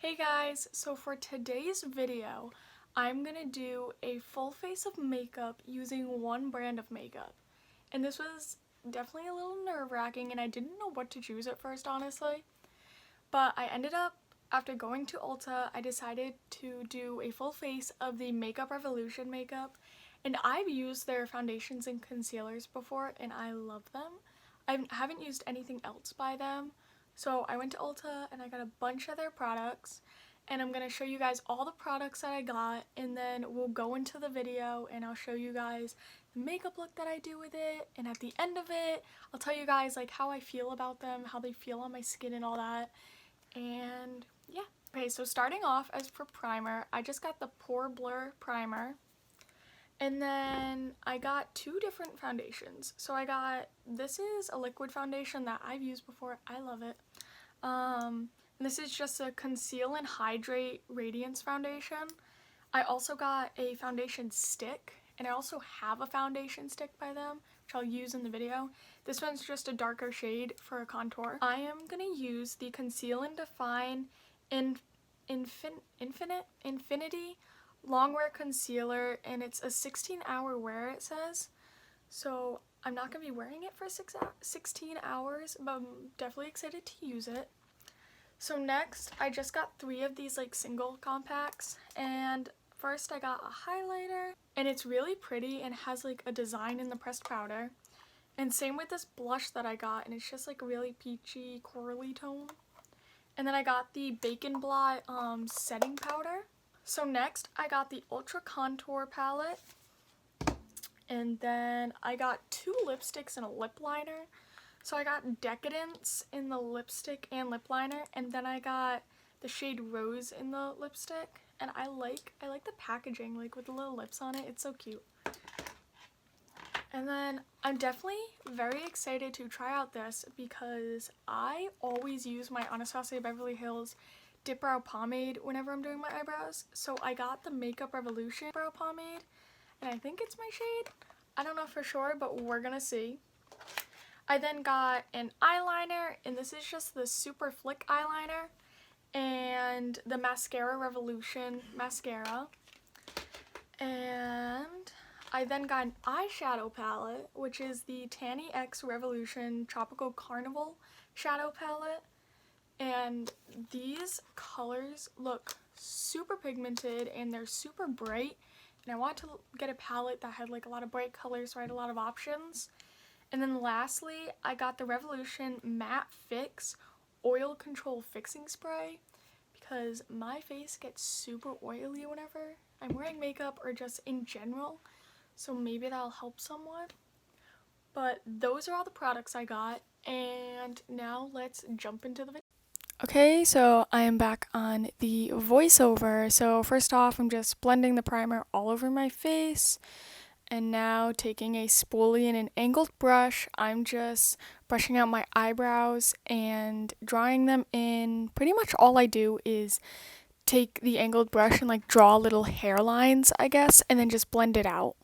Hey guys, so for today's video, I'm gonna do a full face of makeup using one brand of makeup. And this was definitely a little nerve-wracking and I didn't know what to choose at first, honestly. But I ended up, after going to Ulta, I decided to do a full face of the Makeup Revolution makeup. And I've used their foundations and concealers before and I love them. I haven't used anything else by them. So I went to Ulta and I got a bunch of their products and I'm going to show you guys all the products that I got, and then we'll go into the video and I'll show you guys the makeup look that I do with it, and at the end of it I'll tell you guys like how I feel about them, how they feel on my skin and all that. And yeah. Okay, so starting off, as for primer, I just got the Pore Blur primer. And then I got two different foundations. So I got, this is a liquid foundation that I've used before. I love it. This is just a Conceal and Hydrate Radiance foundation. I also got a foundation stick, and I also have a foundation stick by them, which I'll use in the video. This one's just a darker shade for a contour. I am going to use the Conceal and Define Infinity Longwear Concealer, and it's a 16-hour wear, it says. So I'm not going to be wearing it for 16 hours, but I'm definitely excited to use it. So next, I just got 3 of these like single compacts, and first I got a highlighter, and it's really pretty and has like a design in the pressed powder. And same with this blush that I got, and it's just like a really peachy corally tone. And then I got the Bacon Blot setting powder. So next, I got the Ultra Contour palette, and then I got 2 lipsticks and a lip liner. So I got Decadence in the lipstick and lip liner, and then I got the shade Rose in the lipstick. And I like the packaging, like with the little lips on it. It's so cute. And then I'm definitely very excited to try out this because I always use my Anastasia Beverly Hills Dip Brow Pomade whenever I'm doing my eyebrows. So I got the Makeup Revolution brow pomade, and I think it's my shade. I don't know for sure, but we're gonna see. I then got an eyeliner, and this is just the Super Flick eyeliner, and the Mascara Revolution mascara. And I then got an eyeshadow palette, which is the Tanny X Revolution Tropical Carnival shadow palette. And these colors look super pigmented and they're super bright, and I wanted to get a palette that had like a lot of bright colors, so I had a lot of options. And then lastly, I got the Revolution Matte Fix Oil Control Fixing Spray because my face gets super oily whenever I'm wearing makeup or just in general, so maybe that'll help somewhat. But those are all the products I got, and now let's jump into the video. Okay, so I am back on the voiceover. So first off, I'm just blending the primer all over my face. And now taking a spoolie and an angled brush, I'm just brushing out my eyebrows and drawing them in. Pretty much all I do is take the angled brush and like draw little hairlines, I guess, and then just blend it out.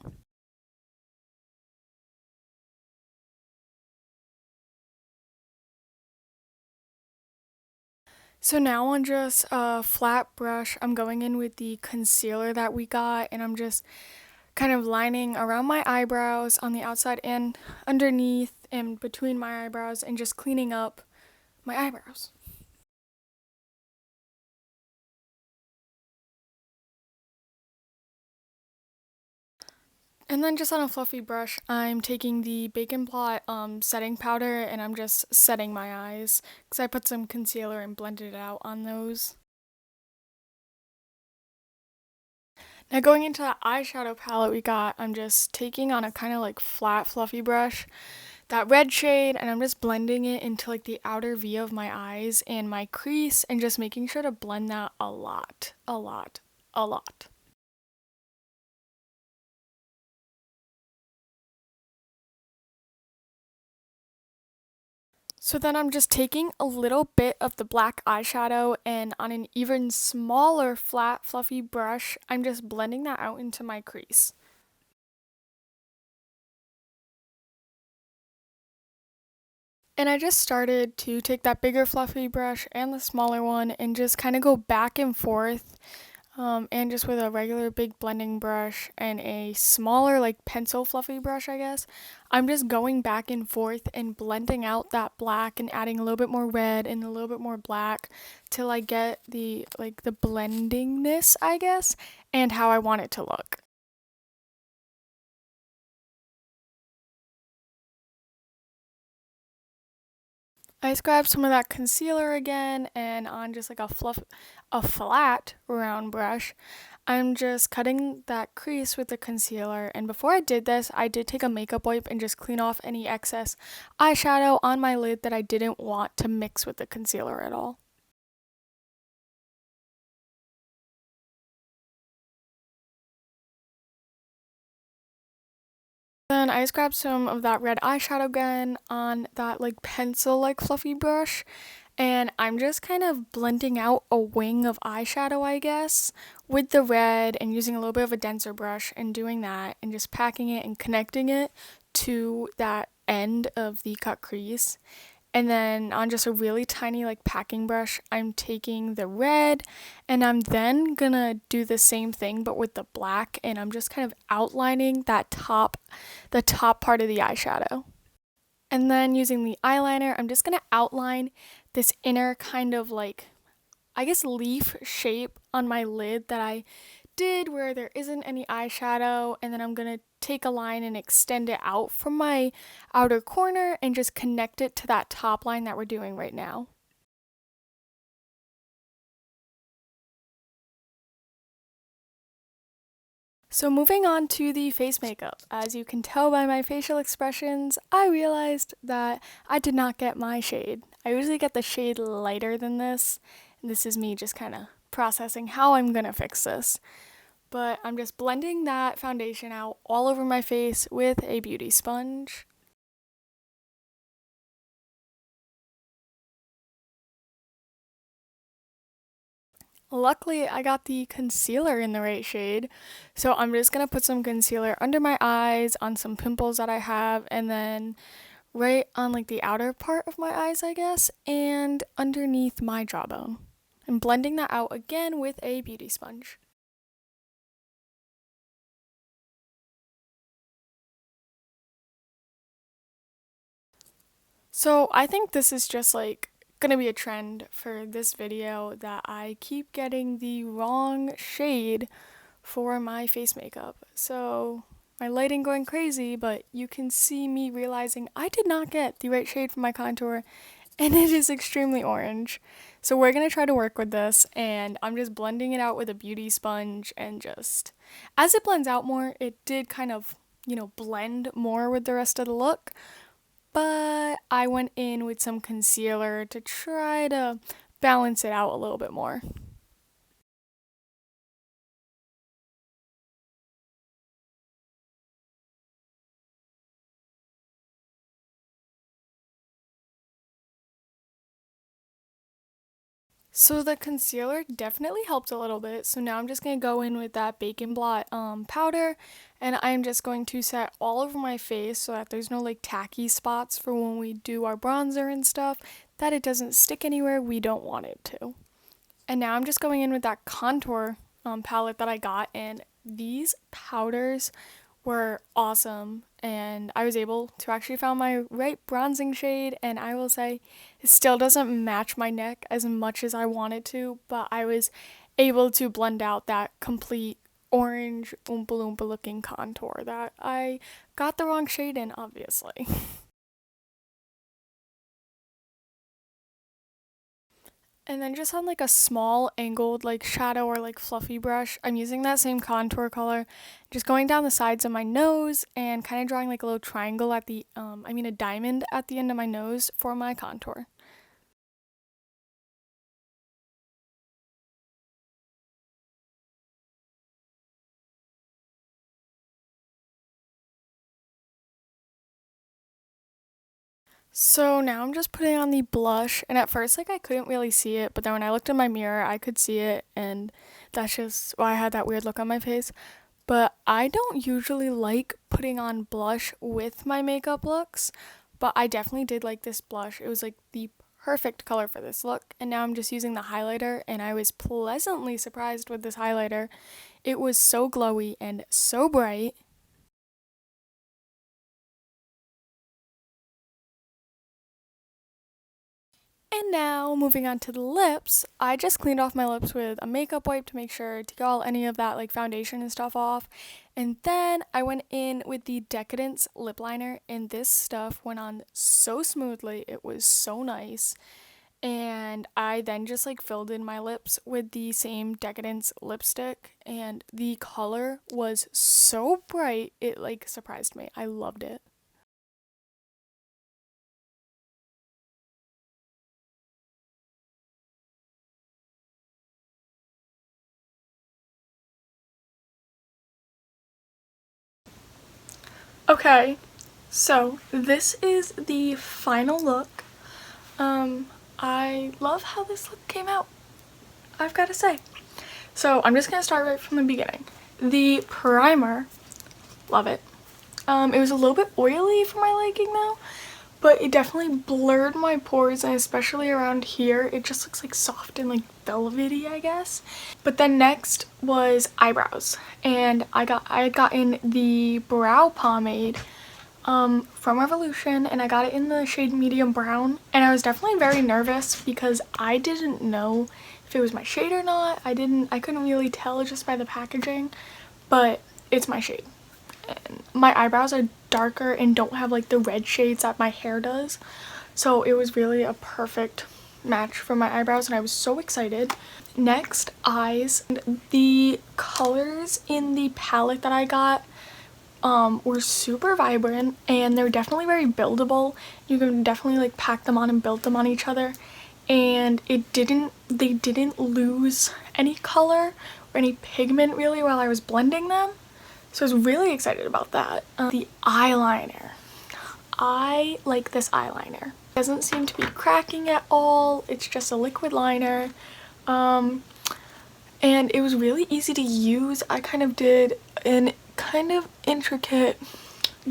So now on just a flat brush, I'm going in with the concealer that we got, and I'm just kind of lining around my eyebrows on the outside and underneath and between my eyebrows, and just cleaning up my eyebrows. And then just on a fluffy brush, I'm taking the Bacon Blot setting powder, and I'm just setting my eyes because I put some concealer and blended it out on those. Now going into the eyeshadow palette we got, I'm just taking on a kind of like flat fluffy brush that red shade, and I'm just blending it into like the outer V of my eyes and my crease, and just making sure to blend that a lot. So then I'm just taking a little bit of the black eyeshadow, and on an even smaller flat fluffy brush, I'm just blending that out into my crease. And I just started to take that bigger fluffy brush and the smaller one and just kind of go back and forth, and just with a regular big blending brush and a smaller like pencil fluffy brush, I guess, I'm just going back and forth and blending out that black and adding a little bit more red and a little bit more black till I get the blendingness, I guess, and how I want it to look. I just grabbed some of that concealer again, and on just like a flat round brush, I'm just cutting that crease with the concealer. And before I did this, I did take a makeup wipe and just clean off any excess eyeshadow on my lid that I didn't want to mix with the concealer at all. Then I just grabbed some of that red eyeshadow again on that like pencil like fluffy brush, and I'm just kind of blending out a wing of eyeshadow, I guess, with the red and using a little bit of a denser brush and doing that and just packing it and connecting it to that end of the cut crease. And then on just a really tiny like packing brush, I'm taking the red and I'm then gonna do the same thing but with the black, and I'm just kind of outlining the top part of the eyeshadow. And then using the eyeliner, I'm just gonna outline this inner kind of like, I guess, leaf shape on my lid that I did where there isn't any eyeshadow, and then I'm gonna take a line and extend it out from my outer corner and just connect it to that top line that we're doing right now. So moving on to the face makeup. As you can tell by my facial expressions, I realized that I did not get my shade. I usually get the shade lighter than this. And this is me just kind of processing how I'm gonna fix this. But I'm just blending that foundation out all over my face with a beauty sponge. Luckily, I got the concealer in the right shade, so I'm just gonna put some concealer under my eyes, on some pimples that I have, and then right on like the outer part of my eyes, I guess, and underneath my jawbone. I'm blending that out again with a beauty sponge. So I think this is just like gonna be a trend for this video that I keep getting the wrong shade for my face makeup. So my lighting going crazy, but you can see me realizing I did not get the right shade for my contour, and it is extremely orange. So we're gonna try to work with this, and I'm just blending it out with a beauty sponge, and just as it blends out more, it did kind of, blend more with the rest of the look. But I went in with some concealer to try to balance it out a little bit more. So the concealer definitely helped a little bit. So now I'm just going to go in with that bacon blot powder, and I'm just going to set all over my face so that there's no like tacky spots for when we do our bronzer and stuff, that it doesn't stick anywhere we don't want it to. And now I'm just going in with that contour palette that I got, and these powders were awesome, and I was able to actually find my right bronzing shade, and I will say it still doesn't match my neck as much as I wanted to, but I was able to blend out that complete orange Oompa Loompa looking contour that I got the wrong shade in, obviously. And then just on like a small angled like shadow or like fluffy brush, I'm using that same contour color, just going down the sides of my nose and kind of drawing like a little triangle at a diamond at the end of my nose for my contour. So now I'm just putting on the blush, and at first like I couldn't really see it, but then when I looked in my mirror I could see it, and that's just why I had that weird look on my face. But I don't usually like putting on blush with my makeup looks, but I definitely did like this blush. It was like the perfect color for this look, and now I'm just using the highlighter, and I was pleasantly surprised with this highlighter. It was so glowy and so bright. And now, moving on to the lips, I just cleaned off my lips with a makeup wipe to make sure to get all any of that like foundation and stuff off. And then I went in with the Decadence lip liner, and this stuff went on so smoothly. It was so nice. And I then just like filled in my lips with the same Decadence lipstick, and the color was so bright, it like surprised me. I loved it. Okay, so this is the final look. I love how this look came out, I've got to say. So I'm just going to start right from the beginning. The primer, love it. It was a little bit oily for my liking though, but it definitely blurred my pores, and especially around here, it just looks like soft and like velvety, I guess. But then next was eyebrows, and I had gotten the brow pomade from Revolution, and I got it in the shade medium brown, and I was definitely very nervous because I didn't know if it was my shade or not. I couldn't really tell just by the packaging, but it's my shade. And my eyebrows are darker and don't have like the red shades that my hair does, so it was really a perfect match for my eyebrows, and I was so excited. Next, eyes. The colors in the palette that I got were super vibrant, and they're definitely very buildable. You can definitely like pack them on and build them on each other, and they didn't lose any color or any pigment really while I was blending them, so I was really excited about that. The eyeliner, I like this eyeliner. It doesn't seem to be cracking at all. It's just a liquid liner, and it was really easy to use. I kind of did an kind of intricate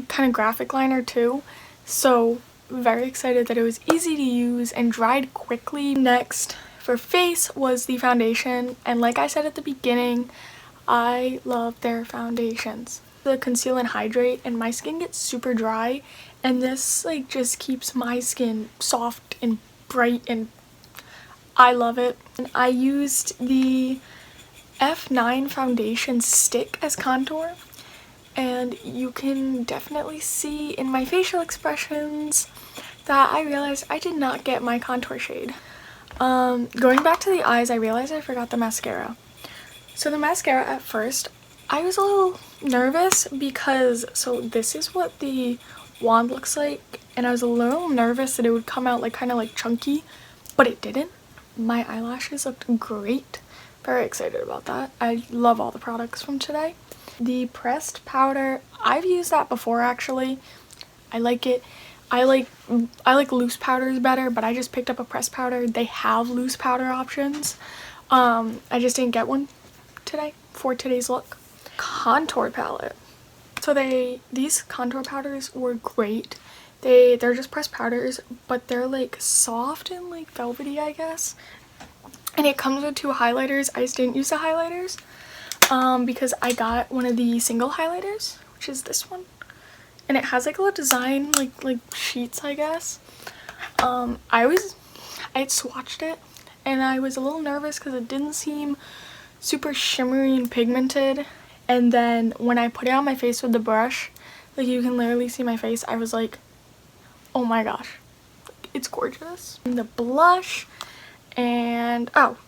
kind of graphic liner too, so very excited that it was easy to use and dried quickly. Next for face was the foundation, and like I said at the beginning, I love their foundations. The Conceal and Hydrate, and my skin gets super dry, and this like just keeps my skin soft and bright, and I love it. And I used the F9 foundation stick as contour, and you can definitely see in my facial expressions that I realized I did not get my contour shade. Going back to the eyes, I realized I forgot the mascara. So the mascara, at first, I was a little nervous because, so this is what the wand looks like, and I was a little nervous that it would come out like kind of like chunky, but it didn't. My eyelashes looked great. Very excited about that. I love all the products from today. The pressed powder, I've used that before actually. I like it. I like loose powders better, but I just picked up a pressed powder. They have loose powder options. I just didn't get one today for today's look. Contour palette. So these contour powders were great. They're just pressed powders, but they're like soft and like velvety, I guess. And it comes with 2 highlighters. I just didn't use the highlighters because I got one of the single highlighters, which is this one, and it has like a little design like sheets, I guess. I had swatched it, and I was a little nervous because it didn't seem super shimmery and pigmented, and then when I put it on my face with the brush, like you can literally see my face, I was like, oh my gosh, it's gorgeous. And the blush, and oh,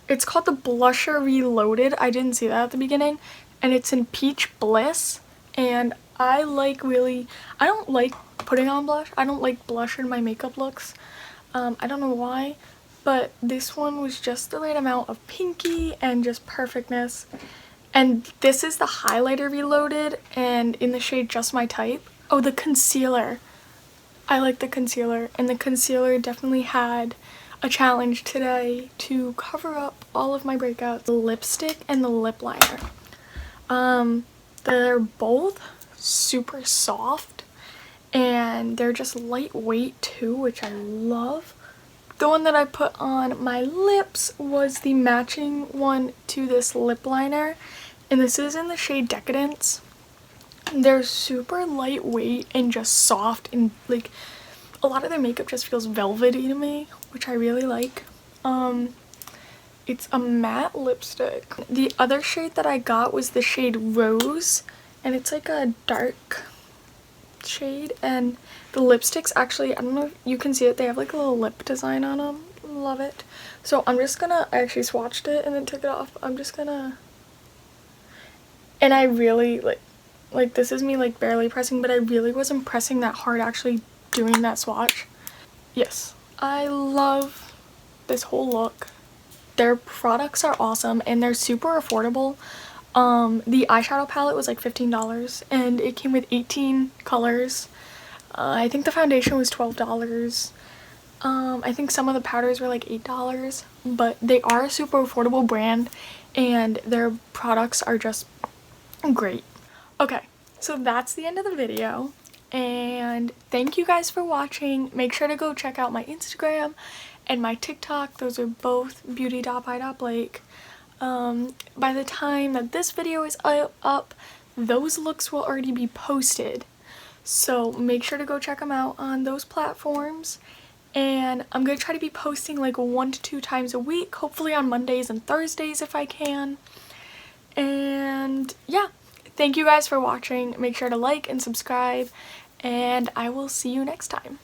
it's called the Blusher Reloaded. I didn't see that at the beginning, and it's in Peach Bliss, and I don't like putting on blush. I don't like blush in my makeup looks. I don't know why, but this one was just the right amount of pinky and just perfectness. And this is the highlighter Reloaded, and in the shade Just My Type. Oh, the concealer. I like the concealer, and the concealer definitely had a challenge today to cover up all of my breakouts. The lipstick and the lip liner. They're both super soft, and they're just lightweight too, which I love. The one that I put on my lips was the matching one to this lip liner, and this is in the shade Decadence. They're super lightweight and just soft, and like a lot of their makeup just feels velvety to me, which I really like. It's a matte lipstick. The other shade that I got was the shade Rose, and it's like a dark shade, and the lipsticks actually, I don't know if you can see it, they have like a little lip design on them. Love it. So I'm just gonna, I actually swatched it and then took it off. I'm just gonna, and I really like this is me like barely pressing, but I really wasn't pressing that hard actually doing that swatch. Yes, I love this whole look. Their products are awesome and they're super affordable. The eyeshadow palette was like $15 and it came with 18 colors. I think the foundation was $12. I think some of the powders were like $8, but they are a super affordable brand and their products are just great. Okay, so that's the end of the video, and thank you guys for watching. Make sure to go check out my Instagram and my TikTok. Those are both beauty.by.blake. By the time that this video is up, those looks will already be posted. So make sure to go check them out on those platforms. And I'm going to try to be posting like 1 to 2 times a week, hopefully on Mondays and Thursdays if I can. And yeah, thank you guys for watching. Make sure to like and subscribe, and I will see you next time.